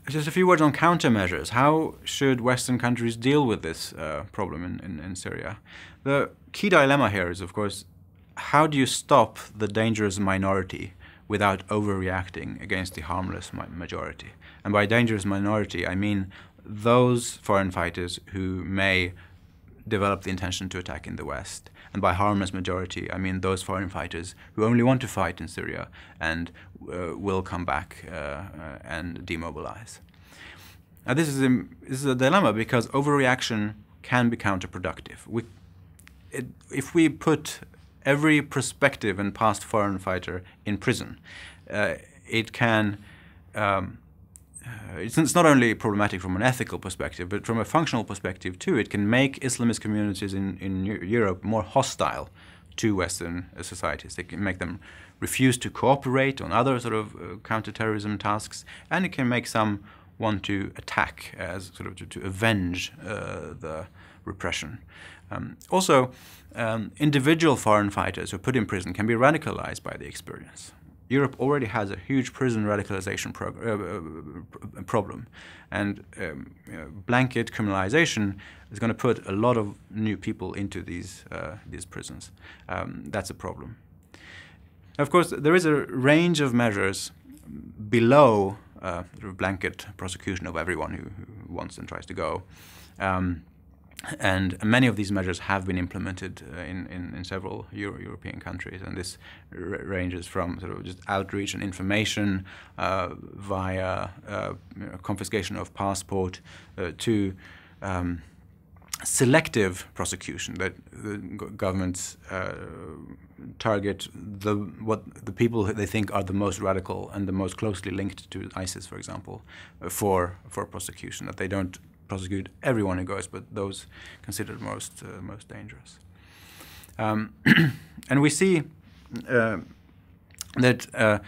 Just a few words on countermeasures. How should Western countries deal with this problem in Syria? The key dilemma here is, of course, how do you stop the dangerous minority without overreacting against the harmless majority? And by dangerous minority, I mean those foreign fighters who may develop the intention to attack in the West. And by harmless majority, I mean those foreign fighters who only want to fight in Syria and will come back and demobilize. Now this is a dilemma because overreaction can be counterproductive. If we put every prospective and past foreign fighter in prison, it can it's not only problematic from an ethical perspective, but from a functional perspective too. It can make Islamist communities in Europe more hostile to Western societies. It can make them refuse to cooperate on other sort of counterterrorism tasks, and it can make some want to attack as sort of to avenge the repression. Also, individual foreign fighters who are put in prison can be radicalized by the experience. Europe already has a huge prison radicalization problem, and blanket criminalization is going to put a lot of new people into these prisons. That's a problem. Of course, there is a range of measures below blanket prosecution of everyone who wants and tries to go. And many of these measures have been implemented in several European countries, and this ranges from sort of just outreach and information via confiscation of passport to selective prosecution, that the governments target the people they think are the most radical and the most closely linked to ISIS, for example, for prosecution. That they don't prosecute everyone who goes, but those considered most dangerous. And we see that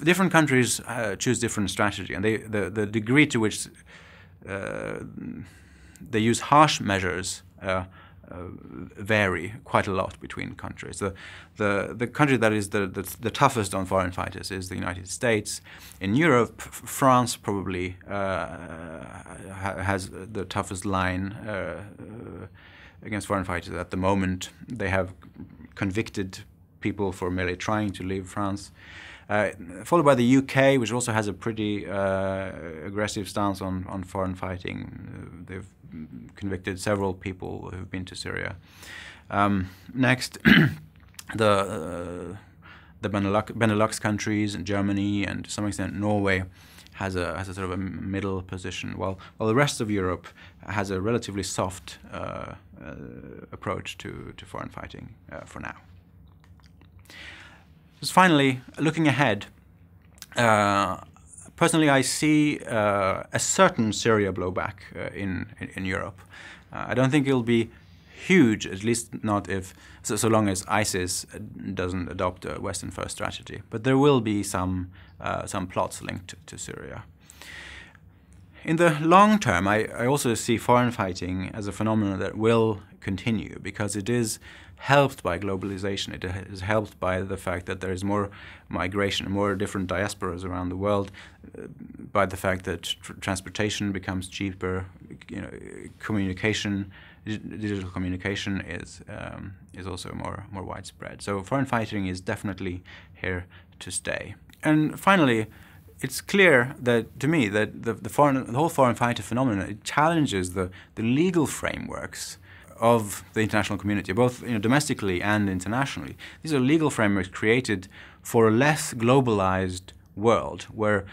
different countries choose different strategy, and the degree to which they use harsh measures vary quite a lot between countries. The country that is the toughest on foreign fighters is the United States. In Europe, France probably has the toughest line against foreign fighters at the moment. They have convicted people for merely trying to leave France. Followed by the UK, which also has a pretty aggressive stance on foreign fighting. They've convicted several people who've been to Syria. Next, the Benelux countries, and Germany, and to some extent Norway, has a sort of a middle position, while the rest of Europe has a relatively soft approach to foreign fighting for now. Just finally, looking ahead, personally I see a certain Syria blowback in Europe. I don't think it'll be huge, at least not if so long as ISIS doesn't adopt a Western first strategy. But there will be some plots linked to Syria. In the long term, I also see foreign fighting as a phenomenon that will continue because it is helped by globalization. It is helped by the fact that there is more migration, more different diasporas around the world, by the fact that transportation becomes cheaper, communication, digital communication is also more widespread. So foreign fighting is definitely here to stay. And finally, it's clear that to me that the whole foreign fighter phenomenon, it challenges the legal frameworks of the international community, both domestically and internationally. These are legal frameworks created for a less globalized world where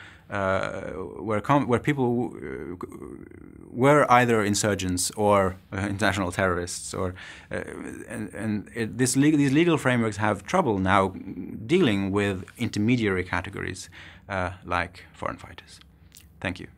people were either insurgents or international terrorists, these legal frameworks have trouble now dealing with intermediary categories like foreign fighters. Thank you.